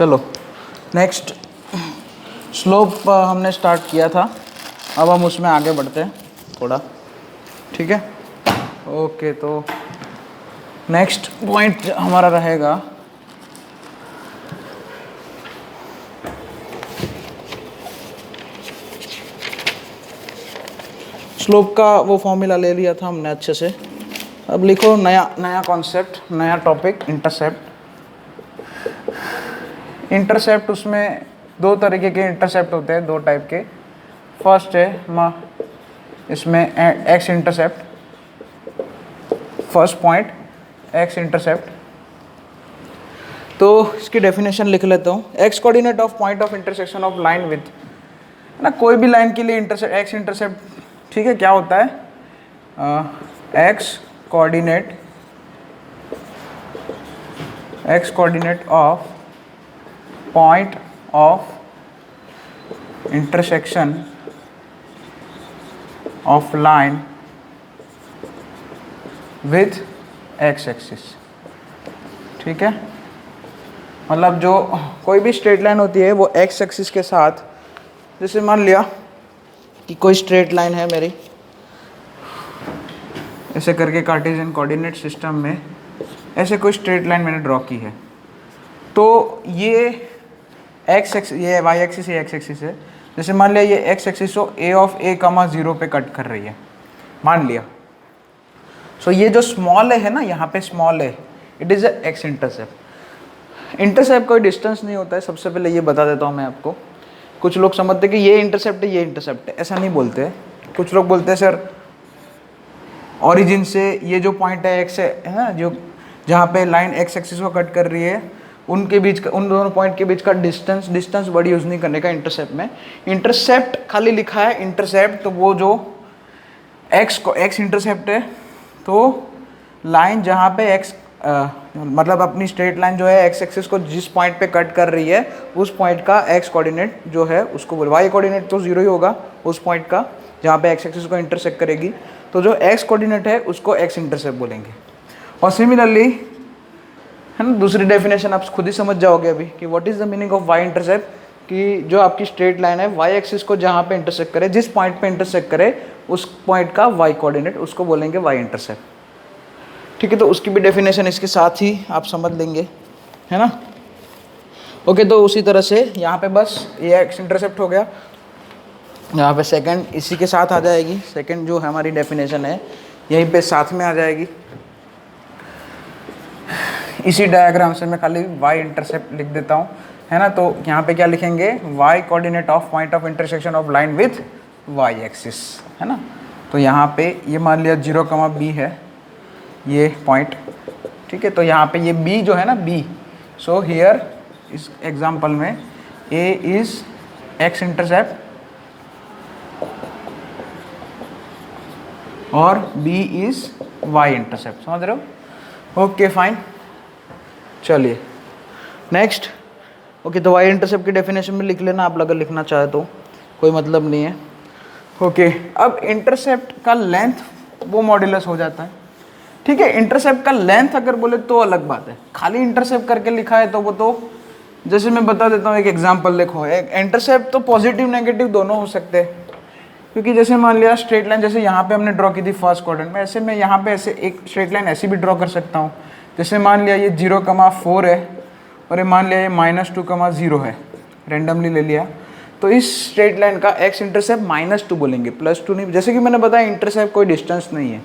चलो next slope हमने start किया था, अब हम उसमें आगे बढ़ते हैं थोड़ा, ठीक है। ओके, तो नेक्स्ट पॉइंट हमारा रहेगा स्लोप का वो फॉर्मूला ले लिया था हमने अच्छे से। अब लिखो नया कॉन्सेप्ट, नया टॉपिक, इंटरसेप्ट। इंटरसेप्ट, उसमें दो तरीके के इंटरसेप्ट होते हैं, दो टाइप के। फर्स्ट है इसमें x intercept, first point x intercept. तो इसकी डेफिनेशन लिख लेता हूँ। X coordinate of point of intersection of line with, ना कोई भी लाइन के लिए एक्स इंटरसेप्ट, ठीक है, क्या होता है? X coordinate of point of intersection of line with x axis, ठीक है। मतलब जो कोई भी स्ट्रेट लाइन होती है वो एक्स एक्सिस के साथ, जैसे मान लिया कि कोई स्ट्रेट लाइन है मेरी, ऐसे करके कार्टेशियन कोऑर्डिनेट सिस्टम में ऐसे कोई स्ट्रेट लाइन मैंने ड्रॉ की है, तो ये एक्स एक्सिस, ये वाई एक्सिस, ये एक्स एक्सिस है। जैसे मान लिया ये एक्स एक्सिस हो ए ऑफ ए कमा 0 पे कट कर रही है, मान लिया। सो ये जो स्मॉल है ना, यहाँ पे स्मॉल है, it is a x intercept. Intercept कोई डिस्टेंस नहीं होता है, सबसे पहले ये बता देता हूँ मैं आपको। कुछ लोग समझते हैं कि ये इंटरसेप्ट है, ये इंटरसेप्ट है, ऐसा नहीं बोलते। कुछ लोग बोलते हैं सर ओरिजिन से ये जो पॉइंट है एक्स है ना, जो जहाँ पे लाइन एक्स एक्सिस को कट कर रही है, उनके बीच का, उन दोनों पॉइंट के बीच का डिस्टेंस वर्ड यूज़ नहीं करने का इंटरसेप्ट में। इंटरसेप्ट खाली लिखा है इंटरसेप्ट, तो वो जो एक्स इंटरसेप्ट है, तो लाइन जहाँ पे एक्स मतलब अपनी स्ट्रेट लाइन जो है एक्स एक्सिस को जिस पॉइंट पे कट कर रही है, उस पॉइंट का एक्स कोऑर्डिनेट जो है उसको बोल, वाई कोऑर्डिनेट तो 0 ही होगा उस पॉइंट का जहाँ पे एक्स एक्सिस को इंटरसेक्ट करेगी, तो जो एक्स कोऑर्डिनेट है उसको एक्स इंटरसेप्ट बोलेंगे। और सिमिलरली है ना, दूसरी डेफिनेशन आप खुद ही समझ जाओगे अभी कि what is the meaning of y intercept, कि जो आपकी स्ट्रेट लाइन है वाई एक्सिस को जहाँ पे इंटरसेक्ट करे, जिस पॉइंट पे इंटरसेक्ट करे, उस पॉइंट का वाई कोऑर्डिनेट, उसको बोलेंगे वाई इंटरसेप्ट, ठीक है। तो उसकी भी डेफिनेशन इसके साथ ही आप समझ लेंगे, है ना। ओके, तो उसी तरह से यहाँ पे बस ये एक्स इंटरसेप्ट हो गया, यहाँ पे सेकंड इसी के साथ आ जाएगी, सेकंड जो हमारी डेफिनेशन है यहीं पे साथ में आ जाएगी। इसी डायग्राम से मैं खाली y इंटरसेप्ट लिख देता हूँ, है ना। तो यहाँ पे क्या लिखेंगे? y coordinate of point of intersection of line with y axis, है ना। तो यहाँ पे ये मान लिया 0, b है ये पॉइंट, ठीक है। तो यहाँ पे ये b जो है ना, b, सो हियर इस एग्जाम्पल में a इज x इंटरसेप्ट और b इज y इंटरसेप्ट, समझ रहे हो? ओके फाइन, चलिए नेक्स्ट। ओके, तो वाई इंटरसेप्ट की डेफिनेशन में लिख लेना आप, अगर लिखना चाहे तो, कोई मतलब नहीं है। ओके, अब इंटरसेप्ट का लेंथ वो मॉड्यूलस हो जाता है, ठीक है। इंटरसेप्ट का लेंथ अगर बोले तो अलग बात है, खाली इंटरसेप्ट करके लिखा है तो वो तो, जैसे मैं बता देता हूँ एक एग्जाम्पल, देखो एक इंटरसेप्ट तो पॉजिटिव नेगेटिव दोनों हो सकते हैं, क्योंकि जैसे मान लिया स्ट्रेट लाइन, जैसे यहाँ पे हमने ड्रॉ की थी फर्स्ट क्वाड्रेंट में, ऐसे मैं यहाँ पे ऐसे एक स्ट्रेट लाइन ऐसी भी ड्रॉ कर सकता हूँ। जैसे मान लिया ये 0,4 है और ये मान लिया ये -2,0 है, रेंडमली ले लिया, तो इस स्ट्रेट लाइन का एक्स इंटरसेप्ट -2 बोलेंगे, +2 नहीं। जैसे कि मैंने बताया इंटरसेप्ट कोई डिस्टेंस नहीं है,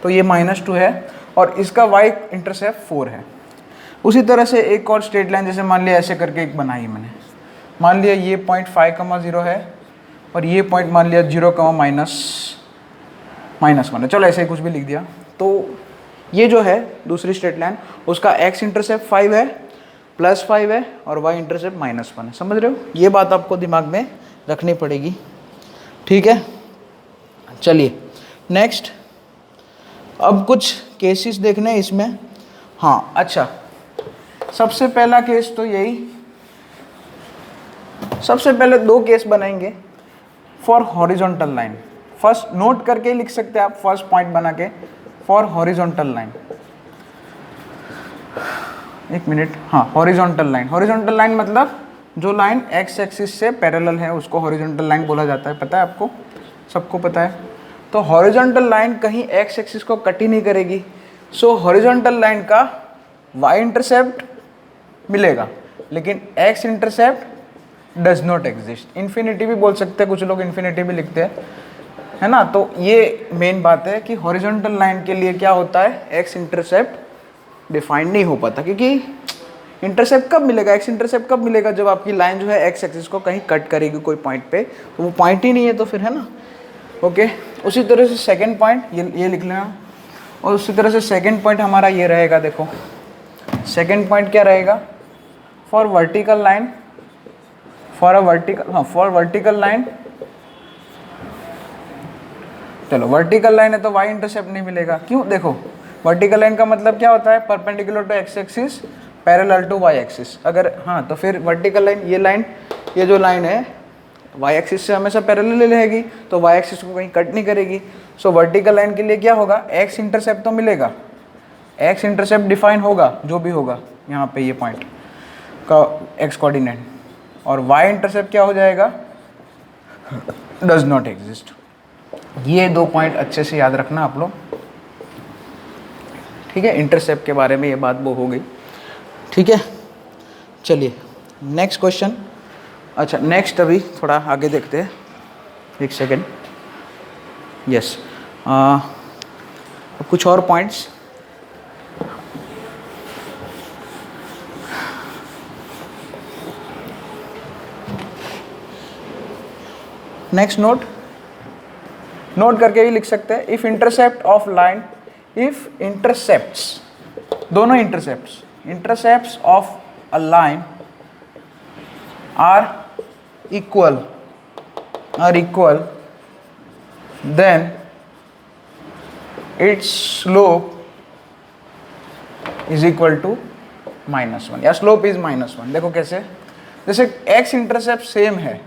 तो ये -2 है और इसका वाई इंटरसेप्ट 4 है। उसी तरह से एक और स्ट्रेट लाइन, जैसे मान लिया ऐसे करके एक बनाई मैंने, मान लिया ये पॉइंट 5,0 है और ये पॉइंट मान लिया 0, -1 है, चलो ऐसे ही कुछ भी लिख दिया। तो ये जो है दूसरी स्ट्रेट लाइन, उसका एक्स इंटरसेप्ट 5 है, +5 है और वाई इंटरसेप्ट -1 है, समझ रहे हो? ये बात आपको दिमाग में रखनी पड़ेगी, ठीक है। चलिए नेक्स्ट, अब कुछ केसेस देखने हैं इसमें। हाँ अच्छा, सबसे पहला केस तो यही, सबसे पहले 2 केस बनाएंगे for horizontal line. First note करके लिख सकते हैं आप, फर्स्ट पॉइंट बना के, फॉर हॉरिजॉन्टल लाइन। एक मिनट, हाँ हॉरिजॉन्टल लाइन, हॉरिजॉन्टल लाइन मतलब जो लाइन एक्स एक्सिस से पैरेलल है उसको हॉरिजॉन्टल लाइन बोला जाता है, पता है आपको, सबको पता है। तो हॉरिजॉन्टल लाइन कहीं एक्स एक्सिस को कट ही नहीं करेगी, सो हॉरिजॉन्टल लाइन का वाई इंटरसेप्ट मिलेगा लेकिन x intercept does not exist. Infinity भी बोल सकते हैं, कुछ लोग इन्फिनिटी भी लिखते हैं, है ना। तो ये मेन बात है कि हॉरिजॉन्टल लाइन के लिए क्या होता है, एक्स इंटरसेप्ट डिफाइन नहीं हो पाता, क्योंकि इंटरसेप्ट कब मिलेगा, एक्स इंटरसेप्ट कब मिलेगा, जब आपकी लाइन जो है एक्स एक्सिस को कहीं कट करेगी कोई पॉइंट पे, तो वो पॉइंट ही नहीं है तो फिर, है ना। ओके, उसी तरह से सेकंड पॉइंट ये लिख लेना, और उसी तरह से सेकंड पॉइंट हमारा ये रहेगा, देखो सेकंड पॉइंट क्या रहेगा, for vertical line, for vertical line, चलो वर्टिकल लाइन है तो वाई इंटरसेप्ट नहीं मिलेगा, क्यों, देखो वर्टिकल लाइन का मतलब क्या होता है, perpendicular to x axis parallel to y axis. अगर हाँ तो फिर वर्टिकल लाइन, ये जो लाइन है वाई एक्सिस से हमेशा पैरेलल रहेगी, तो वाई एक्सिस को कहीं कट नहीं करेगी। सो वर्टिकल लाइन के लिए क्या होगा, एक्स इंटरसेप्ट तो मिलेगा, एक्स इंटरसेप्ट डिफाइन होगा जो भी होगा यहाँ पे ये पॉइंट का एक्स कोऑर्डिनेट, और वाई इंटरसेप्ट क्या हो जाएगा, डज नॉट एग्जिस्ट। ये दो पॉइंट अच्छे से याद रखना आप लोग, ठीक है। इंटरसेप्ट के बारे में ये बात वो हो गई, ठीक है। चलिए नेक्स्ट क्वेश्चन, अच्छा नेक्स्ट अभी थोड़ा आगे देखते हैं, एक सेकेंड, यस, कुछ और पॉइंट्स, नेक्स्ट नोट करके भी लिख सकते हैं, if intercept of line, if intercepts, दोनों intercepts of a line are equal, then its slope is equal to -1, या slope is -1। देखो कैसे, जैसे x इंटरसेप्ट सेम है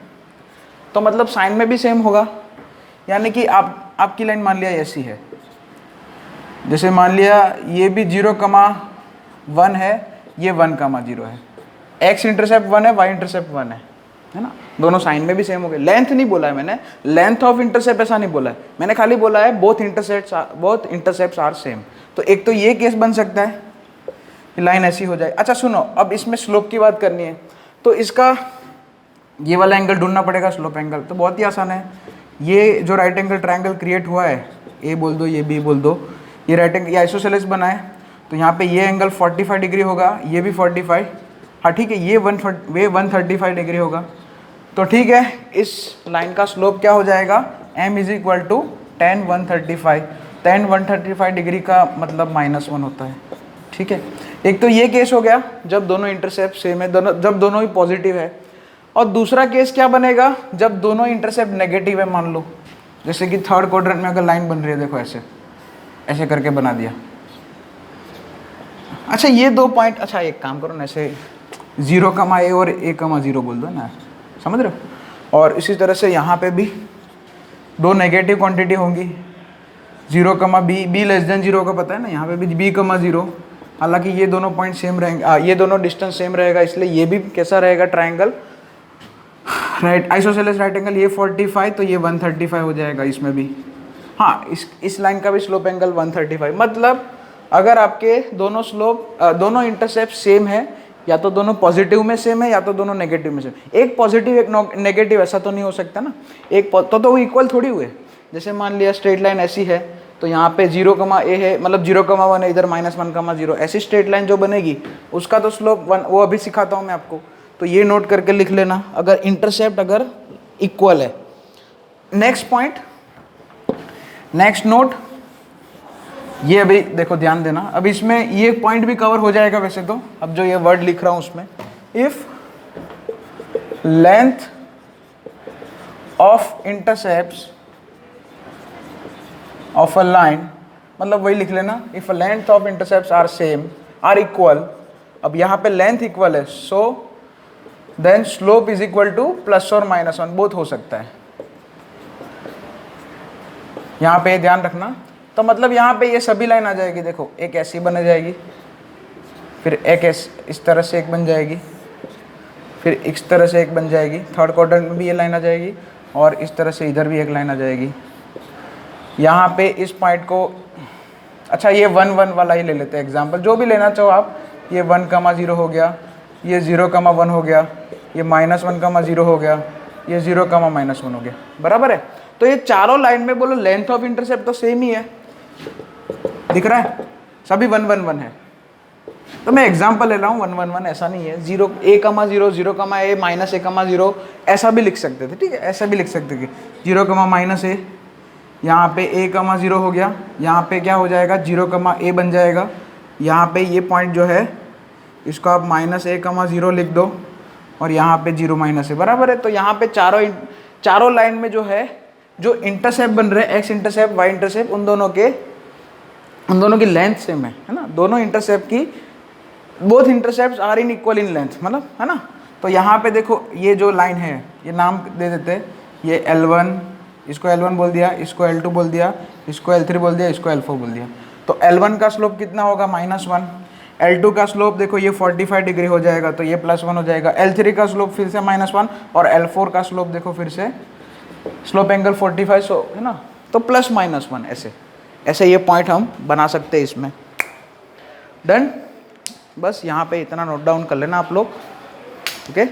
तो मतलब साइन में भी सेम होगा, यानी कि आपकी लाइन मान लिया ऐसी है, जैसे मान लिया ये भी 0,1 है, ये 1,0 है, एक्स इंटरसेप्ट 1 है, वाई इंटरसेप्ट 1 है ना, दोनों साइन में भी सेम हो गए। लेंथ नहीं बोला है मैंने, लेंथ ऑफ इंटरसेप्ट ऐसा नहीं बोला है मैंने, खाली बोला है बोथ इंटरसेप्ट्स आर सेम। तो एक तो ये केस बन सकता है कि लाइन ऐसी हो जाए। अच्छा सुनो, अब इसमें स्लोप की बात करनी है, तो इसका ये वाला एंगल ढूंढना पड़ेगा, स्लोप एंगल। तो बहुत ही आसान है, ये जो राइट एंगल ट्रायंगल क्रिएट हुआ है, ए बोल दो, ये बी बोल दो, ये राइट एंगल, ये आइसोसेलेस बना है, तो यहाँ पे ये एंगल 45 डिग्री होगा, ये भी 45, हाँ ठीक है, ये 135 डिग्री होगा। तो ठीक है, इस लाइन का स्लोप क्या हो जाएगा, m is equal to tan 135 degree का मतलब -1 होता है, ठीक है। एक तो ये केस हो गया जब दोनों इंटरसेप्ट सेम है, जब दोनों ही पॉजिटिव है, और दूसरा केस क्या बनेगा, जब दोनों इंटरसेप्ट नेगेटिव है, मान लो जैसे कि थर्ड क्वाड्रेंट में अगर लाइन बन रही है, देखो ऐसे करके बना दिया। अच्छा ये दो पॉइंट, अच्छा एक काम करो ना, ऐसे 0,a और a,0 बोल दो ना, समझ रहे हो। और इसी तरह से यहाँ पे भी दो नेगेटिव क्वांटिटी होंगी, 0,b, b लेस देन 0 का पता है ना, यहाँ पे भी b,0। हालांकि ये दोनों पॉइंट सेम रहेंगे, ये दोनों डिस्टेंस सेम रहेगा, इसलिए ये भी कैसा रहेगा, triangle, right isosceles right angle, ये 45 तो ये 135 हो जाएगा इसमें भी। हाँ इस लाइन का भी स्लोप एंगल 135, मतलब अगर आपके दोनों इंटरसेप्ट सेम है, या तो दोनों पॉजिटिव में सेम है या तो दोनों नेगेटिव में सेम, एक पॉजिटिव एक नेगेटिव, ऐसा तो नहीं हो सकता ना, एक तो वो इक्वल थोड़ी हुए। जैसे मान लिया स्ट्रेट लाइन ऐसी है, तो यहाँ पे 0,a है, मतलब 0,1 है, इधर -1,0, ऐसी स्ट्रेट लाइन जो बनेगी उसका तो स्लोप 1, वो अभी सिखाता हूँ मैं आपको, तो ये नोट करके लिख लेना, अगर इंटरसेप्ट अगर इक्वल है। नेक्स्ट पॉइंट, नेक्स्ट नोट, ये अभी देखो ध्यान देना, अब इसमें ये पॉइंट भी कवर हो जाएगा वैसे तो, अब जो ये वर्ड लिख रहा हूं उसमें, if length of intercepts of a line, मतलब वही लिख लेना, if length of intercepts are same, are equal, अब यहाँ पे लेंथ इक्वल है, so then slope is equal to +or -1, both हो सकता है, यहाँ पे ध्यान रखना। तो मतलब यहाँ पे ये सभी लाइन आ जाएगी, देखो एक ऐसी बन जाएगी, फिर एक इस तरह से एक बन जाएगी, फिर इस तरह से एक बन जाएगी, थर्ड क्वाड्रेंट में भी ये लाइन आ जाएगी, और इस तरह से इधर भी एक लाइन आ जाएगी। यहाँ पे इस पॉइंट को, अच्छा ये 1 1 वाला ही ले लेते हैं एग्जाम्पल, जो भी लेना चाहो आप। ये 1,0 हो गया, ये 0,1 हो गया, ये -1,0 हो गया, ये 0,-1 हो गया, बराबर है। तो ये चारों लाइन में बोलो लेंथ ऑफ इंटरसेप्ट तो सेम ही है, दिख रहा है, सभी 1 1 1 है। तो मैं एग्जाम्पल ले रहा हूँ 1 1 1, ऐसा नहीं है। 0 A,0 0,A -A,0 ऐसा भी लिख सकते थे, ठीक है, ऐसा भी लिख सकते थे 0,-A, यहाँ पे A,0 हो गया, यहाँ पे क्या हो जाएगा 0,A बन जाएगा। यहाँ पे ये पॉइंट जो है इसको आप -A,0 लिख दो, और यहाँ पे 0 माइनस है, बराबर है। तो यहाँ पे चारों लाइन में जो है, जो इंटरसेप्ट बन रहे हैं, एक्स इंटरसेप्ट वाई इंटरसेप्ट, उन दोनों की लेंथ सेम है ना। दोनों इंटरसेप्ट की, both intercepts are in equal in length, मतलब है ना। तो यहाँ पे देखो ये जो लाइन है, ये नाम दे देते हैं, ये L1, इसको L1 बोल दिया, इसको L2 बोल दिया, इसको L3 बोल दिया, इसको L4 बोल दिया। तो L1 का स्लोप कितना होगा -1, L2 का स्लोप देखो ये 45 डिग्री हो जाएगा, तो ये +1 हो जाएगा। L3 का स्लोप फिर से -1, और L4 का स्लोप देखो फिर से स्लोप एंगल 45 है ना, तो +-1 ऐसे ये पॉइंट हम बना सकते हैं इसमें। डन, बस यहाँ पे इतना नोट डाउन कर लेना आप लोग, ओके।